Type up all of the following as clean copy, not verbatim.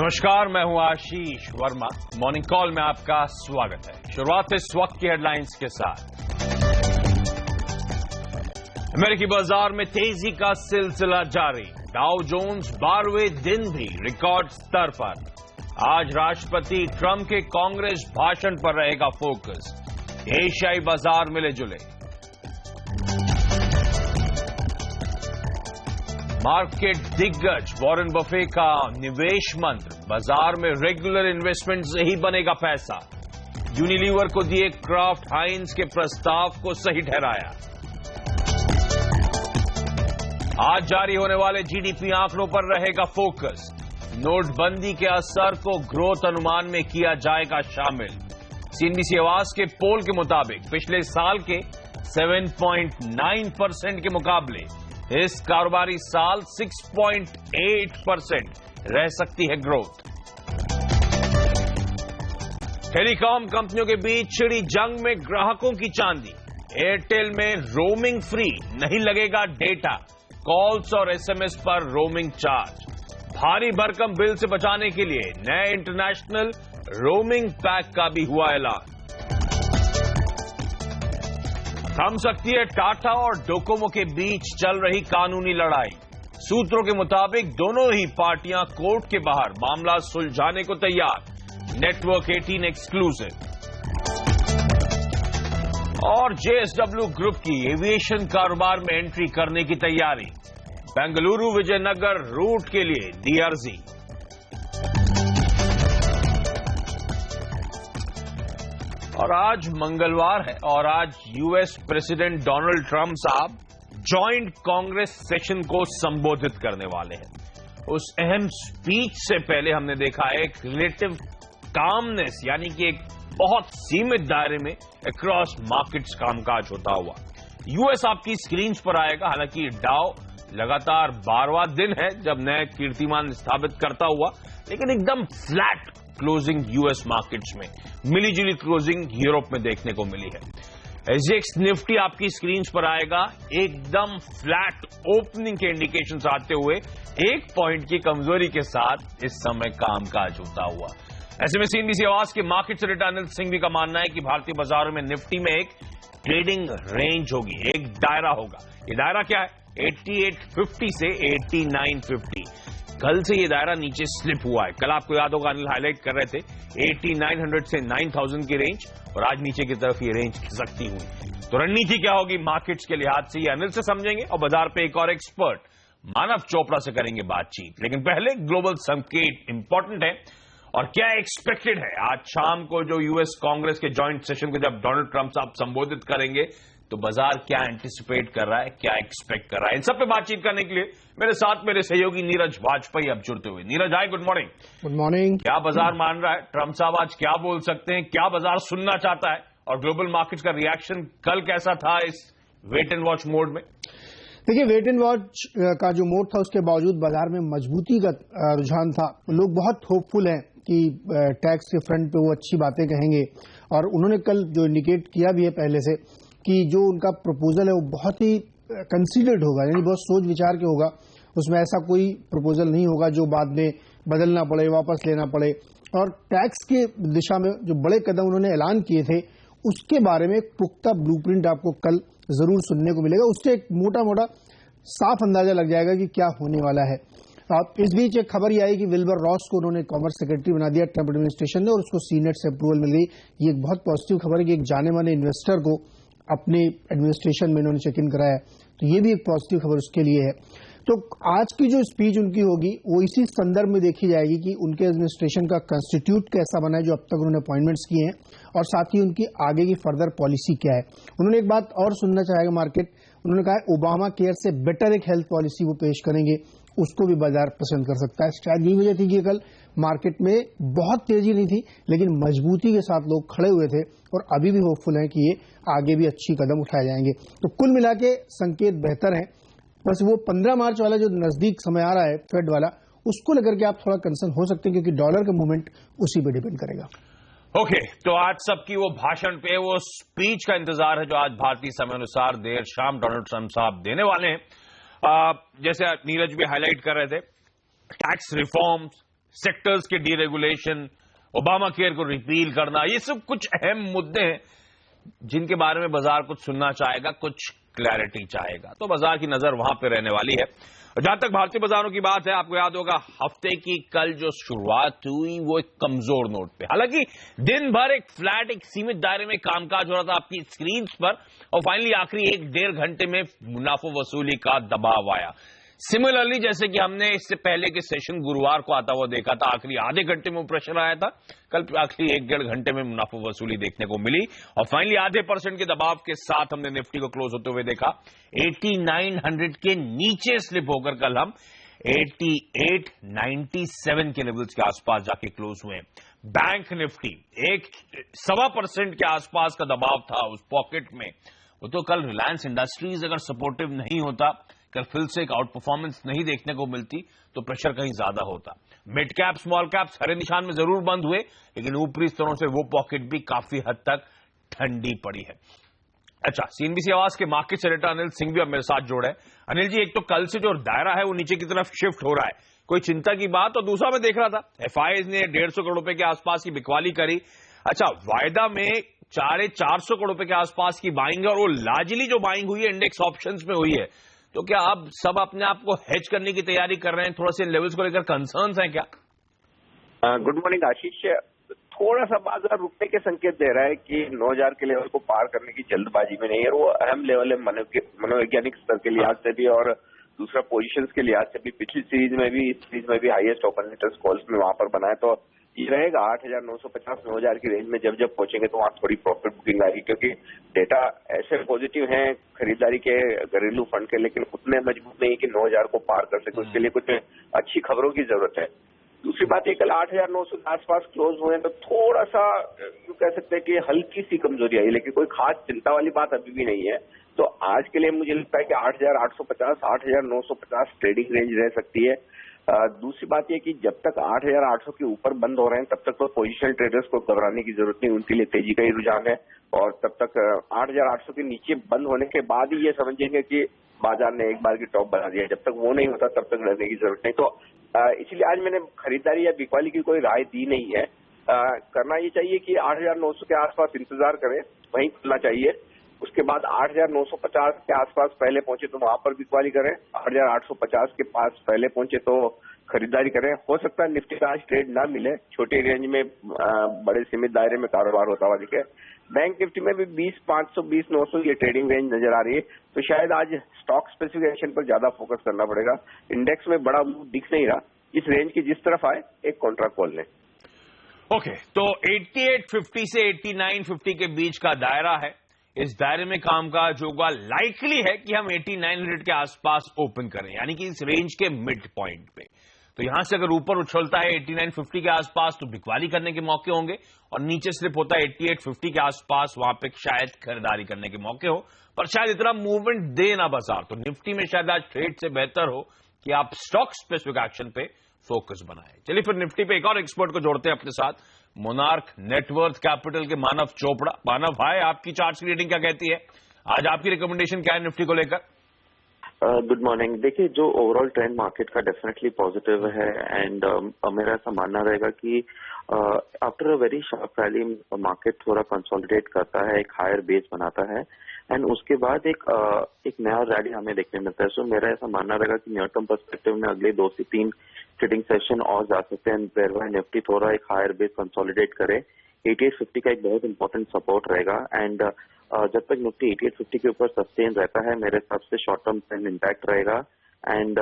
नमस्कार, मैं हूं आशीष वर्मा। मॉर्निंग कॉल में आपका स्वागत है। शुरुआत इस वक्त की हेडलाइंस के साथ। अमेरिकी बाजार में तेजी का सिलसिला जारी। डाउ जोन्स 12वें दिन भी रिकॉर्ड स्तर पर। आज राष्ट्रपति ट्रंप के कांग्रेस भाषण पर रहेगा फोकस। एशियाई बाजार मिले जुले। मार्केट दिग्गज वॉरेन बफे का निवेश मंत्र, बाजार में रेगुलर इन्वेस्टमेंट से ही बनेगा पैसा। यूनिलीवर को दिए क्राफ्ट हाइंस के प्रस्ताव को सही ठहराया। आज जारी होने वाले जीडीपी आंकड़ों पर रहेगा फोकस। नोटबंदी के असर को ग्रोथ अनुमान में किया जाएगा शामिल। सीएनबीसी आवाज के पोल के मुताबिक पिछले साल के 7.9% के मुकाबले इस कारोबारी साल 6.8% रह सकती है ग्रोथ। टेलीकॉम कंपनियों के बीच छिड़ी जंग में ग्राहकों की चांदी। एयरटेल में रोमिंग फ्री, नहीं लगेगा डेटा, कॉल्स और एसएमएस पर रोमिंग चार्ज। भारी भरकम बिल से बचाने के लिए नए इंटरनेशनल रोमिंग पैक का भी हुआ ऐलान। थम सकती है टाटा और डोकोमो के बीच चल रही कानूनी लड़ाई। सूत्रों के मुताबिक दोनों ही पार्टियां कोर्ट के बाहर मामला सुलझाने को तैयार। Network 18 exclusive. और जेएसडब्ल्यू ग्रुप की एविएशन कारोबार में एंट्री करने की तैयारी। बेंगलुरु विजयनगर रूट के लिए दी अर्जी। और आज मंगलवार है और आज यूएस प्रेसिडेंट डोनाल्ड ट्रंप साहब जॉइंट कांग्रेस सेशन को संबोधित करने वाले हैं। उस अहम स्पीच से पहले हमने देखा है एक रिलेटिव कामनेस, यानी कि एक बहुत सीमित दायरे में अक्रॉस मार्केट्स कामकाज होता हुआ। यूएस आपकी स्क्रीन पर आएगा। हालांकि डाउ लगातार 12वां दिन है जब नए कीर्तिमान स्थापित करता हुआ, लेकिन एकदम फ्लैट क्लोजिंग यूएस मार्केट्स में, मिलीजुली क्लोजिंग यूरोप में देखने को मिली है। एसजीएक्स निफ्टी आपकी स्क्रीन पर आएगा, एकदम फ्लैट ओपनिंग के इंडिकेशंस आते हुए 1 पॉइंट की कमजोरी के साथ इस समय कामकाज होता हुआ। ऐसे में सीएनबीसी आवाज के मार्केट से डेटा एनालिस्ट सिंघवी का मानना है कि भारतीय बाजारों में निफ्टी में एक ट्रेडिंग रेंज होगी, एक दायरा होगा। ये दायरा क्या है? 8850 से 8950। कल से ये दायरा नीचे स्लिप हुआ है। कल आपको याद होगा अनिल हाईलाइट कर रहे थे 8900 से 9000 की रेंज, और आज नीचे की तरफ ये रेंज खिसकती हुई। तो रणनीति क्या होगी मार्केट्स के लिहाज से, ये अनिल से समझेंगे और बाजार पे एक और एक्सपर्ट मानव चोपड़ा से करेंगे बातचीत। लेकिन पहले ग्लोबल संकेत इंपॉर्टेंट है और क्या एक्सपेक्टेड है आज शाम को जो यूएस कांग्रेस के जॉइंट सेशन को जब डोनाल्ड ट्रंप साहब संबोधित करेंगे तो बाजार क्या एंटिसिपेट कर रहा है, क्या एक्सपेक्ट कर रहा है। इन सब पे बातचीत करने के लिए मेरे साथ मेरे सहयोगी नीरज वाजपेयी अब जुड़ते हुए। नीरज, हाय, गुड मॉर्निंग। Good morning. क्या बाजार मान रहा है? ट्रंप साहब आज क्या बोल सकते हैं, क्या बाजार सुनना चाहता है, और ग्लोबल मार्केट्स का रिएक्शन कल कैसा था इस वेट एंड वॉच मोड में? देखिए, वेट एंड वॉच का जो मोड था उसके बावजूद बाजार में मजबूती का रुझान था। लोग बहुत होपफुल हैं कि टैक्स के फ्रंट पे वो अच्छी बातें कहेंगे, और उन्होंने कल जो इंडिकेट किया भी है पहले से कि जो उनका प्रपोजल है वो बहुत ही कंसीडर्ड होगा, यानी बहुत सोच विचार के होगा। उसमें ऐसा कोई प्रपोजल नहीं होगा जो बाद में बदलना पड़े, वापस लेना पड़े। और टैक्स के दिशा में जो बड़े कदम उन्होंने ऐलान किए थे उसके बारे में एक पुख्ता ब्लूप्रिंट आपको कल जरूर सुनने को मिलेगा। उससे एक मोटा मोटा साफ अंदाजा लग जाएगा कि क्या होने वाला है। इस बीच एक खबर ये आई कि विल्बर रॉस को उन्होंने कॉमर्स सेक्रेटरी बना दिया ट्रंप एडमिनिस्ट्रेशन ने, और उसको सीनेट से अप्रूवल मिल गई। ये एक बहुत पॉजिटिव खबर है कि एक जाने माने इन्वेस्टर को अपने एडमिनिस्ट्रेशन में उन्होंने चेक इन कराया, तो ये भी एक पॉजिटिव खबर उसके लिए है। तो आज की जो स्पीच उनकी होगी वो इसी संदर्भ में देखी जाएगी कि उनके एडमिनिस्ट्रेशन का कंस्टिट्यूट कैसा बना है जो अब तक उन्होंने अपॉइंटमेंट्स किए हैं, और साथ ही उनकी आगे की फर्दर पॉलिसी क्या है। उन्होंने एक बात और सुनना चाहेगा मार्केट, उन्होंने कहा है ओबामा केयर से बेटर एक हेल्थ पॉलिसी वो पेश करेंगे, उसको भी बाजार पसंद कर सकता है। शायद यही वजह थी कि कल मार्केट में बहुत तेजी नहीं थी, लेकिन मजबूती के साथ लोग खड़े हुए थे और अभी भी होपफुल हैं कि ये आगे भी अच्छी कदम उठाए जाएंगे। तो कुल मिला के संकेत बेहतर हैं। बस वो 15 मार्च वाला जो नजदीक समय आ रहा है फेड वाला, उसको लेकर के आप थोड़ा कंसर्न हो सकते हैं, क्योंकि डॉलर का मूवमेंट उसी पे डिपेंड करेगा। ओके, तो आज सबकी वो भाषण पे, वो स्पीच का इंतजार है जो आज भारतीय समय अनुसार देर शाम डोनाल्ड ट्रंप साहब देने वाले हैं। जैसे नीरज भी हाईलाइट कर रहे थे, टैक्स रिफॉर्म्स, सेक्टर्स के डीरेगुलेशन, ओबामा केयर को रिपील करना, ये सब कुछ अहम मुद्दे हैं जिनके बारे में बाजार कुछ सुनना चाहेगा, कुछ क्लैरिटी चाहेगा। तो बाजार की नजर वहां पे रहने वाली है। जहां तक भारतीय बाजारों की बात है, आपको याद होगा हफ्ते की कल जो शुरुआत हुई वो एक कमजोर नोट पे, हालांकि दिन भर एक फ्लैट, एक सीमित दायरे में कामकाज हो रहा था आपकी स्क्रीन पर, और फाइनली आखिरी 1-1.5 घंटे में मुनाफा वसूली का दबाव आया। सिमिलरली जैसे कि हमने इससे पहले के सेशन गुरुवार को आता हुआ देखा था, आखिरी आधे घंटे में प्रेशर आया था, कल आखिरी 1-1.5 घंटे में मुनाफा वसूली देखने को मिली, और फाइनली आधे % के दबाव के साथ हमने निफ्टी को क्लोज होते हुए देखा 8900 के नीचे स्लिप होकर कल हम 8897 के लेवल्स के आसपास जाके क्लोज हुए। बैंक निफ्टी 1.25% के आसपास का दबाव था उस पॉकेट में। वो तो कल रिलायंस इंडस्ट्रीज अगर सपोर्टिव नहीं होता, कल फिर से एक आउट परफॉर्मेंस नहीं देखने को मिलती, तो प्रेशर कहीं ज्यादा होता। मिड कैप, स्मॉल कैप्स हरे निशान में जरूर बंद हुए, लेकिन ऊपरी स्तरों से वो पॉकेट भी काफी हद तक ठंडी पड़ी है। अच्छा, सीएनबीसी आवाज के मार्केट एडिटर अनिल सिंह भी अब मेरे साथ जोड़े। अनिल जी, एक तो कल से जो दायरा है वो नीचे की तरफ शिफ्ट हो रहा है, कोई चिंता की बात? और दूसरा मैं देख रहा था एफआईआई ने 150 करोड़ रुपए के आसपास की बिकवाली करी। अच्छा, वायदा में 450 करोड़ रुपए के आसपास की बाइंग है, और वो लार्जली जो बाइंग हुई है इंडेक्स ऑप्शंस में हुई है। तो क्या आप सब अपने आप को हेज करने की तैयारी कर रहे हैं? थोड़ा से लेवल्स को लेकर कंसर्न्स हैं क्या? गुड मॉर्निंग आशीष। थोड़ा सा बाजार रुकने के संकेत दे रहा है कि 9000 के लेवल को पार करने की जल्दबाजी में नहीं है। वो अहम लेवल है मनोवैज्ञानिक स्तर के लिहाज से भी, और दूसरा पोजीशंस के लिहाज से भी। पिछली सीरीज में भी, इस सीरीज में भी हाईएस्ट ओपन इंटरेस्ट कॉल्स में वहां पर बनाए, तो ये रहेगा 8950 9000 की रेंज में जब जब पहुंचेंगे तो वहां थोड़ी प्रॉफिट बुकिंग आएगी, क्योंकि डेटा ऐसे पॉजिटिव हैं खरीदारी के घरेलू फंड के, लेकिन उतने मजबूत नहीं कि 9000 को पार कर सके। उसके लिए कुछ अच्छी खबरों की जरूरत है। दूसरी बात ये, कल 8900 के आसपास क्लोज हुए तो थोड़ा सा यूं कह सकते हैं कि हल्की सी कमजोरी आई, लेकिन कोई खास चिंता वाली बात अभी भी नहीं है। तो आज के लिए मुझे लगता है कि 8850 8950 ट्रेडिंग रेंज रह सकती है। दूसरी बात यह कि जब तक 8800 के ऊपर बंद हो रहे हैं तब तक तो पोजिशनल ट्रेडर्स को घबराने की जरूरत नहीं, उनके लिए तेजी का ही रुझान है। और तब तक 8800 के नीचे बंद होने के बाद ही ये समझेंगे कि बाजार ने एक बार की टॉप बना दिया। जब तक वो नहीं होता तब तक डरने की जरूरत नहीं। तो इसलिए आज मैंने खरीदारी या बिकवाली की कोई राय दी नहीं है। करना ये चाहिए कि 8900 के आसपास इंतजार करें, वहीं खुलना चाहिए। उसके बाद 8950 के आसपास पहले पहुंचे तो वहां पर बिकवाली करें, 8850 के पास पहले पहुंचे तो खरीदारी करें। हो सकता है निफ्टी का आज ट्रेड ना मिले, छोटे रेंज में बड़े सीमित दायरे में कारोबार होता हुआ दिखे। बैंक निफ्टी में भी 20,500 20,900 ये ट्रेडिंग रेंज नजर आ रही है। तो शायद आज स्टॉक स्पेसिफिकेशन पर ज्यादा फोकस करना पड़ेगा। इंडेक्स में बड़ा मूव दिख नहीं रहा, इस रेंज की जिस तरफ आए एक कॉन्ट्रा कॉल लें। ओके, तो 8850 से 8950 के बीच का दायरा है। इस दायरे में कामकाज होगा, लाइकली है कि हम 8900 के आसपास ओपन करें, यानी कि इस रेंज के मिड पॉइंट पे। तो यहां से अगर ऊपर उछलता है 8950 के आसपास तो बिकवाली करने के मौके होंगे, और नीचे स्लिप होता है 8850 के आसपास, वहां पे शायद खरीदारी करने के मौके हो, पर शायद इतना मूवमेंट दे ना बाजार। तो निफ्टी में शायद आज ट्रेड से बेहतर हो कि आप स्टॉक स्पेसिफिक एक्शन पे फोकस बनाए। चलिए फिर निफ्टी पे एक और एक्सपर्ट को जोड़ते हैं अपने साथ, मोनार्क नेटवर्थ कैपिटल के मानव चोपड़ा। मानव भाई, आपकी चार्ट की रीडिंग क्या कहती है? आज आपकी रिकमेंडेशन क्या है निफ्टी को लेकर? Good morning. देखिए, जो ओवरऑल ट्रेंड मार्केट का डेफिनेटली पॉजिटिव है, एंड मेरा ऐसा मानना रहेगा कि after a very sharp rally market थोड़ा कंसोलिडेट करता है, एक हायर बेस बनाता है, एंड उसके बाद एक नया रैली हमें देखने मिलता है। सो मेरा ऐसा मानना रहेगा कि नियर टर्म पर्सपेक्टिव में अगले 2 से 3 ट्रेडिंग सेशन और जा सकते हैं, वेयर निफ्टी थोड़ा एक हायर बेस कंसोलिडेट करे। 8850 का एक बहुत इंपॉर्टेंट सपोर्ट रहेगा, एंड जब तक निफ्टी 8850 के ऊपर सस्टेन रहता है, मेरे हिसाब से शॉर्ट टर्म ट्रेंड इंटैक्ट रहेगा, and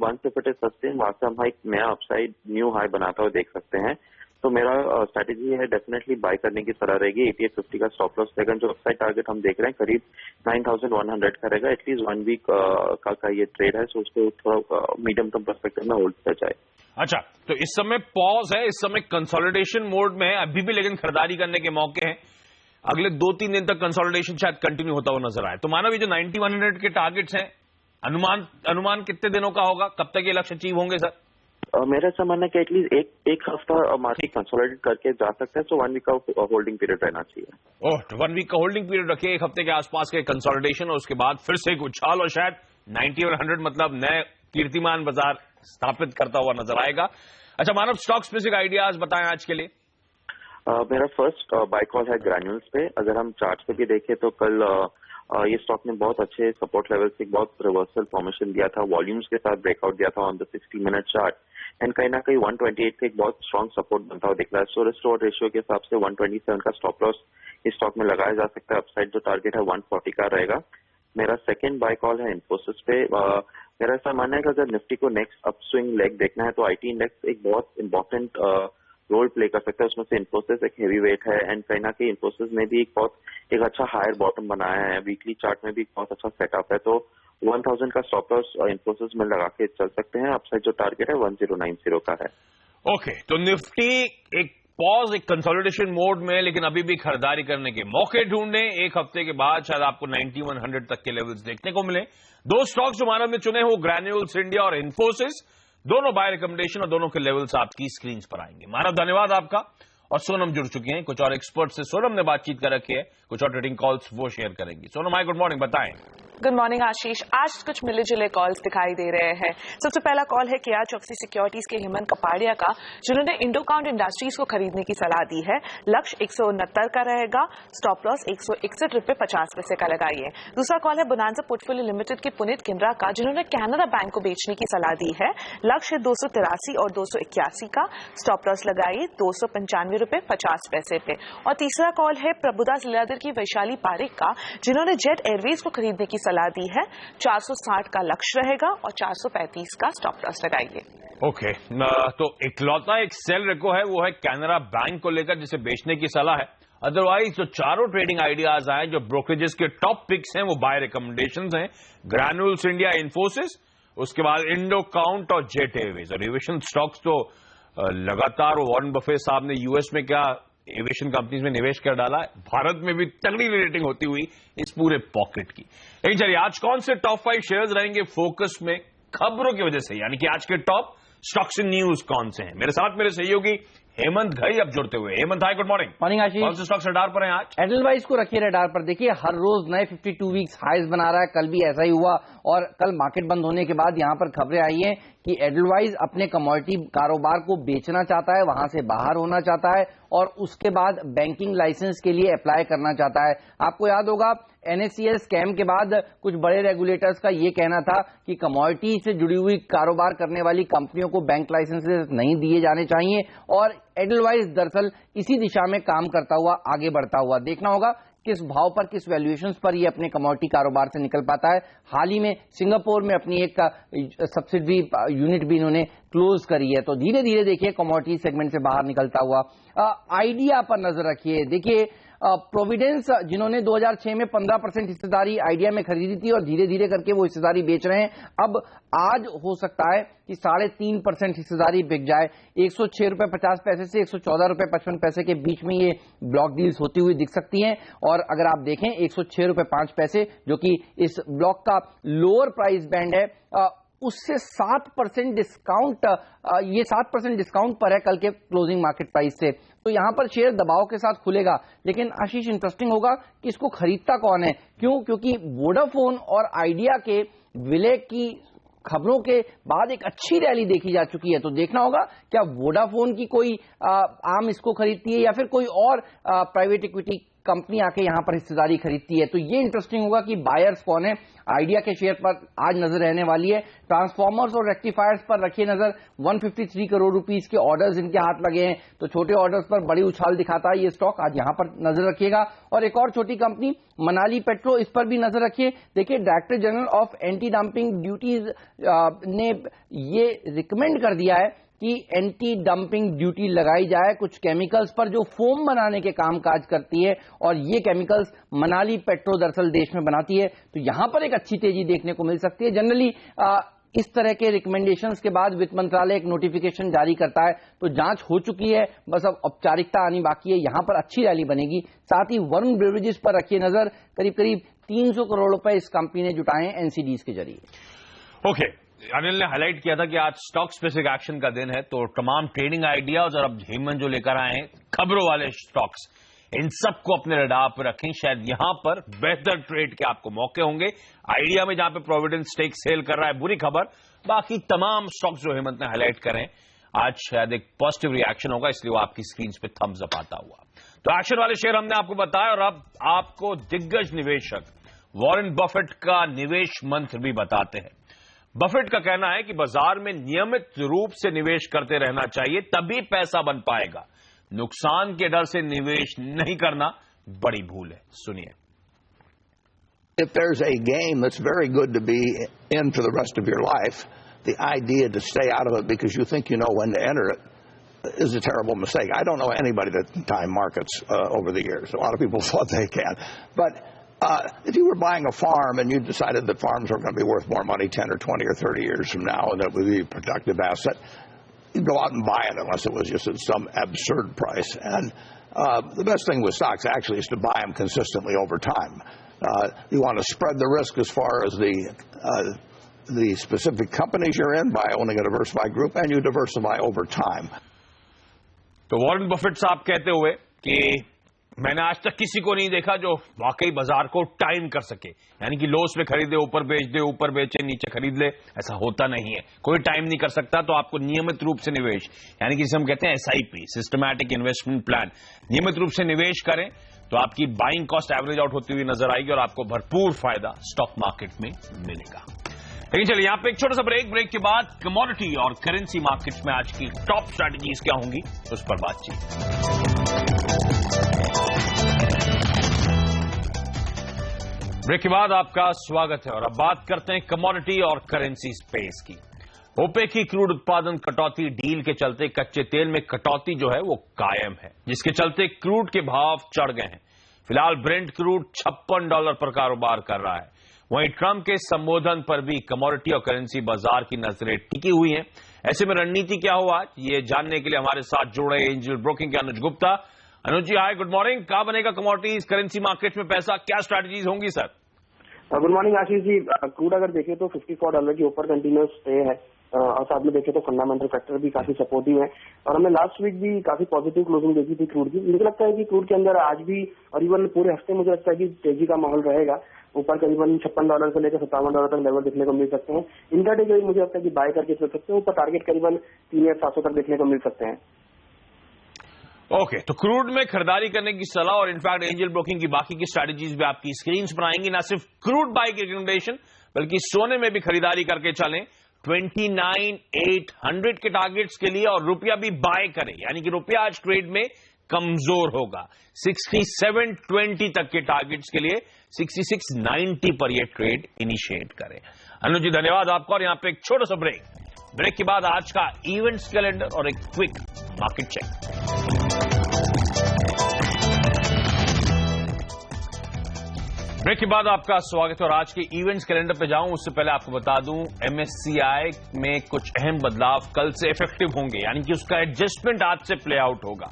once if it is sustain, वहां से हम एक नया अपसाइड न्यू हाई बनाता हुआ देख सकते हैं। तो मेरा स्ट्रैटेजी है डेफिनेटली बाय करने की सलाह रहेगी। 8850 का स्टॉप लॉस रहेगा। जो अपसाइड टारगेट हम देख रहे हैं करीब 9100 का रहेगा। एटलीस्ट 1 वीक का ये ट्रेड है, सो उसको थोड़ा मीडियम टर्म पर्सपेक्टिव में होल्ड किया जाए। अच्छा, तो इस समय पॉज है, इस समय कंसोलिडेशन मोड में है अभी भी, लेकिन खरीदारी करने के मौके हैं। अगले 2-3 दिन तक कंसोलिडेशन शायद कंटिन्यू होता हुआ नजर आए। तो मानव, ये जो 9100 के टारगेट्स हैं, अनुमान कितने दिनों का होगा? कब तक ये लक्ष्य अचीव होंगे सर? मेरा ऐसा मानना है कि एटलीस्ट एक हफ्ता मार्केट कंसोलिडेट करके जा सकते हैं, तो 1 वीक का होल्डिंग पीरियड रहना चाहिए। ओह, 1 वीक का होल्डिंग पीरियड रखिए, एक हफ्ते के आसपास के कंसोलिडेशन, और उसके बाद फिर से एक उछाल, और शायद 90 और 100 मतलब नए कीर्तिमान बाजार स्थापित करता हुआ नजर आएगा। अच्छा मानव, स्टॉक स्पेसिफिक आइडियाज बताएं आज के लिए। मेरा फर्स्ट बाय कॉल है ग्रैन्यूल्स पे। अगर हम चार्ट पे भी देखें तो कल ये स्टॉक ने बहुत अच्छे सपोर्ट लेवल से बहुत रिवर्सल फॉर्मेशन दिया था, वॉल्यूम्स के साथ ब्रेकआउट दिया था on the 60 minute chart, and कहीं ना कहीं 128 पे एक बहुत स्ट्रॉन्ग सपोर्ट बनता हुआ दिख रहा है। सो रिस्क टू रेशियो के हिसाब से 127 का स्टॉप लॉस इस स्टॉक में लगाया जा सकता है। अपसाइड जो टारगेट है 140 का रहेगा। मेरा सेकंड बाय कॉल है इन्फोसिस पे। मेरा ऐसा मानना है कि अगर निफ्टी को नेक्स्ट अपस्विंग लेग देखना है तो आईटी इंडेक्स एक बहुत इंपॉर्टेंट रोल प्ले कर सकता है। उसमें से इन्फोसिस एक हेवी वेट है, एंड कहीं ना कहीं इन्फोसिस ने भी एक अच्छा हायर बॉटम बनाया है। वीकली चार्ट में भी बहुत अच्छा सेटअप है, तो 1000 का स्टॉप लॉस इन्फोसिस में लगा के चल सकते हैं। अपसाइड जो टारगेट है 1090 का है। ओके, तो निफ्टी एक पॉज, एक कंसोलिडेशन मोड में, लेकिन अभी भी खरीदारी करने के मौके ढूंढने। एक हफ्ते के बाद शायद आपको 9100 तक के लेवल्स देखने को मिले। दो स्टॉक्स जो मानव ने चुने वो ग्रैन्यूल्स इंडिया और इन्फोसिस, दोनों बाय रिकमेंडेशन और दोनों के लेवल्स आपकी स्क्रीन पर आएंगे। मानव धन्यवाद आपका। और सोनम जुड़ चुकी हैं, कुछ और एक्सपर्ट से सोनम ने बातचीत कर रखी है, कुछ और ट्रेडिंग कॉल्स वो शेयर करेंगी। सोनम हाई, गुड मॉर्निंग, बताएं। गुड मॉर्निंग आशीष। आज कुछ मिले जुले कॉल्स दिखाई दे रहे हैं। सबसे पहला कॉल है केआर चौकसी सिक्योरिटीज के हेमंत कपाड़िया का, जिन्होंने इंडोकाउंट इंडस्ट्रीज को खरीदने की सलाह दी है। लक्ष्य 169 का रहेगा, स्टॉप लॉस 161 रुपए 50 पैसे का लगाइए। दूसरा कॉल है बोनांजा पोर्टफोलियो लिमिटेड के पुनीत किंद्रा का, जिन्होंने कैनरा बैंक को बेचने की सलाह दी है। लक्ष्य 283 और 281 का, स्टॉप लॉस लगाइए 295 रुपए 50 पैसे पे। और तीसरा कॉल है प्रभुदास लीलाधर की वैशाली पारिक का, जिन्होंने जेट एयरवेज को खरीदने की सलाह दी है। 460 का लक्ष्य रहेगा और 435 का स्टॉप लॉस लगाइए। ओके, तो इकलौता एक सेल रेको है वो है कैनरा बैंक को लेकर, जिसे बेचने की सलाह है। अदरवाइज जो चारों ट्रेडिंग आइडियाज आए, जो ब्रोकरेजेस के टॉप पिक्स हैं, वो बाय रिकमेंडेशंस हैं। ग्रैन्यूल्स इंडिया, इन्फोसिस, उसके बाद इंडो काउंट और जेट एयरवेज। और एविएशन स्टॉक्स तो लगातार वॉरेन बफेट साहब ने यूएस में क्या एविएशन कंपनीज में निवेश कर डाला है, भारत में भी तगड़ी रेटिंग होती हुई इस पूरे पॉकेट की। लेकिन चलिए, आज कौन से टॉप 5 शेयर्स रहेंगे फोकस में खबरों की वजह से, यानी कि आज के टॉप स्टॉक्स इन न्यूज कौन से हैं? मेरे साथ मेरे सहयोगी हेमंत घई अब जुड़ते हुए। Hemant hi, good morning. Morning Ashish. कौन से स्टॉक्स रडार पर हैं आज? एडलवाइज को रखिए रडार पर। देखिए हर रोज नए 52 वीक्स हाईज बना रहा है, कल भी ऐसा ही हुआ। और कल मार्केट बंद होने के बाद यहां पर खबरें आई हैं कि एडलवाइज अपने कमोडिटी कारोबार को बेचना चाहता है, वहां से बाहर होना चाहता है और उसके बाद बैंकिंग लाइसेंस के लिए अप्लाई करना चाहता है। आपको याद होगा NSE स्कैम के बाद कुछ बड़े रेगुलेटर्स का ये कहना था कि कमोडिटी से जुड़ी हुई कारोबार करने वाली कंपनियों को बैंक लाइसेंसेस नहीं दिए जाने चाहिए, और एडलवाइज दरअसल इसी दिशा में काम करता हुआ आगे बढ़ता हुआ। देखना होगा किस भाव पर, किस वैल्यूएशंस पर ये अपने कमोडिटी कारोबार से निकल पाता है। हाल ही में सिंगापुर में अपनी एक सब्सिडरी यूनिट भी इन्होंने क्लोज करी है। तो धीरे धीरे देखिए कमोडिटी सेगमेंट से बाहर निकलता हुआ। आइडिया पर नजर रखिए। देखिए प्रोविडेंस, जिन्होंने 2006 में 15% हिस्सेदारी आइडिया में खरीदी थी और धीरे धीरे करके वो हिस्सेदारी बेच रहे हैं, अब आज हो सकता है कि 3.5% हिस्सेदारी बिक जाए। 106 रुपए 50 पैसे से 114 रुपए 55 पैसे के बीच में ये ब्लॉक डील्स होती हुई दिख सकती हैं। और अगर आप देखें 106 रुपए 5 पैसे, जो कि इस ब्लॉक का लोअर प्राइस बैंड है, उससे 7% डिस्काउंट, ये 7% डिस्काउंट पर है कल के क्लोजिंग मार्केट प्राइस से। तो यहां पर शेयर दबाव के साथ खुलेगा। लेकिन आशीष, इंटरेस्टिंग होगा कि इसको खरीदता कौन है। क्यों? क्योंकि वोडाफोन और आइडिया के विलय की खबरों के बाद एक अच्छी रैली देखी जा चुकी है। तो देखना होगा क्या वोडाफोन की कोई आर्म इसको खरीदती है या फिर कोई और प्राइवेट इक्विटी कंपनी आके यहां पर हिस्सेदारी खरीदती है। तो ये इंटरेस्टिंग होगा कि बायर्स कौन है। आइडिया के शेयर पर आज नजर रहने वाली है। ट्रांसफॉर्मर्स और रेक्टिफायर्स पर रखिए नजर। 153 करोड़ रुपीस के ऑर्डर्स इनके हाथ लगे हैं, तो छोटे ऑर्डर्स पर बड़ी उछाल दिखाता है ये स्टॉक। आज यहां पर नजर रखिएगा। और एक और छोटी कंपनी मनाली पेट्रो, इस पर भी नजर रखिए। देखिए director general of anti dumping duties ने ये रिकमेंड कर दिया है कि एंटी डंपिंग ड्यूटी लगाई जाए कुछ केमिकल्स पर जो फोम बनाने के काम काज करती है, और ये केमिकल्स मनाली पेट्रो दरअसल देश में बनाती है। तो यहां पर एक अच्छी तेजी देखने को मिल सकती है। जनरली इस तरह के रिकमेंडेशंस के बाद वित्त मंत्रालय एक नोटिफिकेशन जारी करता है, तो जांच हो चुकी है, बस अब औपचारिकता आनी बाकी है। यहां पर अच्छी रैली बनेगी। साथ ही वरुण बेवरेजेस पर रखिए नजर। करीब करीब 300 करोड़ रुपए इस कंपनी ने जुटाए हैं एनसीडीज के जरिए। ओके, अनिल ने हाईलाइट किया था कि आज स्टॉक स्पेसिफिक एक्शन का दिन है, तो तमाम ट्रेडिंग आइडियाज और अब हेमंत जो लेकर आए हैं खबरों वाले स्टॉक्स, इन सबको अपने रडार पर रखें। शायद यहां पर बेहतर ट्रेड के आपको मौके होंगे। आइडिया में जहां पे प्रोविडेंस स्टेक सेल कर रहा है, बुरी खबर। बाकी तमाम स्टॉक्स जो हेमंत ने हाईलाइट करें आज शायद एक पॉजिटिव रिएक्शन होगा, इसलिए वो आपकी स्क्रीन पे थम्स अप आता हुआ। तो एक्शन वाले शेयर हमने आपको बताया, और अब आपको दिग्गज निवेशक वॉरेन बफेट का निवेश मंत्र भी बताते हैं। बफेट का कहना है कि बाजार में नियमित रूप से निवेश करते रहना चाहिए, तभी पैसा बन पाएगा। नुकसान के डर से निवेश नहीं करना बड़ी भूल है। सुनिए। If there's a game that's very good to be in for the rest of your life, the idea to stay out of it because you think you know when to enter it is a terrible mistake. I don't know anybody that can time markets over the years. A lot of people thought they can. But if you were buying a farm and you decided that farms are going to be worth more money 10 or 20 or 30 years from now and that would be a productive asset, you'd go out and buy it unless it was just at some absurd price. And the best thing with stocks actually is to buy them consistently over time. You want to spread the risk as far as the specific companies you're in by owning a diversified group, and you diversify over time. तो Warren Buffett साहब कहते हुए कि मैंने आज तक किसी को नहीं देखा जो वाकई बाजार को टाइम कर सके, यानी कि लॉस में खरीदे ऊपर बेच दे, ऊपर बेचे नीचे खरीद ले, ऐसा होता नहीं है। कोई टाइम नहीं कर सकता। तो आपको नियमित रूप से निवेश, यानी कि जिसे हम कहते हैं SIP, सिस्टमैटिक इन्वेस्टमेंट प्लान, नियमित रूप से निवेश करें तो आपकी बाइंग कॉस्ट एवरेज आउट होती हुई नजर आएगी और आपको भरपूर फायदा स्टॉक मार्केट में मिलेगा। लेकिन चलिए यहां पे एक छोटा सा ब्रेक के बाद कमोडिटी और करेंसी मार्केट्स में आज की टॉप स्ट्रैटेजीज क्या होंगी उस पर बातचीत। ब्रेक के बाद आपका स्वागत है और अब बात करते हैं कमोडिटी और करेंसी स्पेस की। ओपेक की क्रूड उत्पादन कटौती डील के चलते कच्चे तेल में कटौती जो है वो कायम है, जिसके चलते क्रूड के भाव चढ़ गए हैं। फिलहाल ब्रेंट क्रूड $56 पर कारोबार कर रहा है। वहीं ट्रंप के संबोधन पर भी कमोडिटी और करेंसी बाजार की नजरें टिकी हुई हैं। ऐसे में रणनीति क्या हो आज, ये जानने के लिए हमारे साथ जुड़े एंजल ब्रोकिंग के अनुज गुप्ता। अनुज जी हाय, गुड मॉर्निंग। कहां बनेगा कमोडिटीज करेंसी मार्केट में पैसा, क्या स्ट्रैटेजीज होंगी sir? Good morning Ashish ji. Crude अगर देखें तो $54 के ऊपर कंटिन्यूस स्टे है और साथ में देखें तो फंडामेंटल फैक्टर भी काफी सपोर्टिव है और हमने लास्ट वीक भी काफी पॉजिटिव क्लोजिंग देखी थी क्रूड की। मुझे लगता है कि क्रूड के अंदर आज भी और इवन पूरे हफ्ते मुझे लगता है कि तेजी का माहौल रहेगा। ऊपर करीबन $56 से लेकर $57 तक लेवल देखने को मिल सकते हैं। इंट्राडे के मुझे लगता है कि बाय करके चल सकते हैं। ऊपर टारगेट करीबन 3700 तक देखने को मिल सकते हैं। ओके, तो क्रूड में खरीदारी करने की सलाह और इनफैक्ट एंजल ब्रोकिंग की बाकी की स्ट्रैटेजीज भी आपकी स्क्रीन पर आएंगी। ना सिर्फ क्रूड बाय की रिकमेंडेशन बल्कि सोने में भी खरीदारी करके चलें 29,800 के टारगेट्स के लिए और रुपया भी बाय करें, यानी कि रुपया आज ट्रेड में कमजोर होगा। 6720 तक के टारगेट्स के लिए 6690 पर यह ट्रेड इनिशिएट करें। अनुज जी धन्यवाद आपका। और यहां पे एक छोटा सा ब्रेक के बाद आज का इवेंट्स कैलेंडर और एक क्विक मार्केट चेक। ब्रेक के बाद आपका स्वागत है और आज के इवेंट्स कैलेंडर पे जाऊं उससे पहले आपको बता दूं MSCI में कुछ अहम बदलाव कल से इफेक्टिव होंगे, यानी कि उसका एडजस्टमेंट आज से प्ले आउट होगा।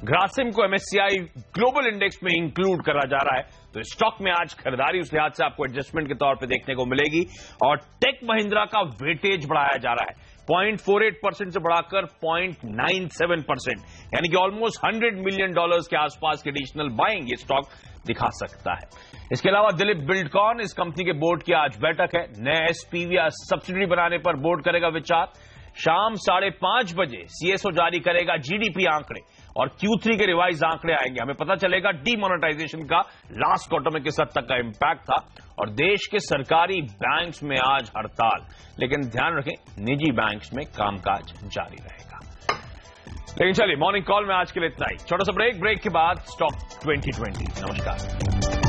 ग्रासिम को MSCI ग्लोबल इंडेक्स में इंक्लूड करा जा रहा है, तो स्टॉक में आज खरीदारी उस लिहाज से आपको एडजस्टमेंट के तौर पे देखने को मिलेगी। और टेक महिंद्रा का वेटेज बढ़ाया जा रहा है 0.48% से बढ़ाकर 0.97%, यानी कि ऑलमोस्ट $100 मिलियन के आसपास के एडिशनल बाइंग ये स्टॉक दिखा सकता है। इसके अलावा दिलीप बिल्डकॉन, इस कंपनी के बोर्ड की आज बैठक है। नए SPV या सब्सिडी बनाने पर बोर्ड करेगा विचार। शाम 5:30 बजे CSO जारी करेगा GDP आंकड़े और Q3 के रिवाइज आंकड़े आएंगे। हमें पता चलेगा डीमोनेटाइजेशन का लास्ट क्वार्टर में किस हद तक का इंपैक्ट था। और देश के सरकारी बैंक्स में आज हड़ताल, लेकिन ध्यान रखें निजी बैंक्स में कामकाज जारी रहेगा। लेकिन चलिए मॉर्निंग कॉल में आज के लिए इतना ही। छोटा सा ब्रेक के बाद स्टॉक 2020। नमस्कार।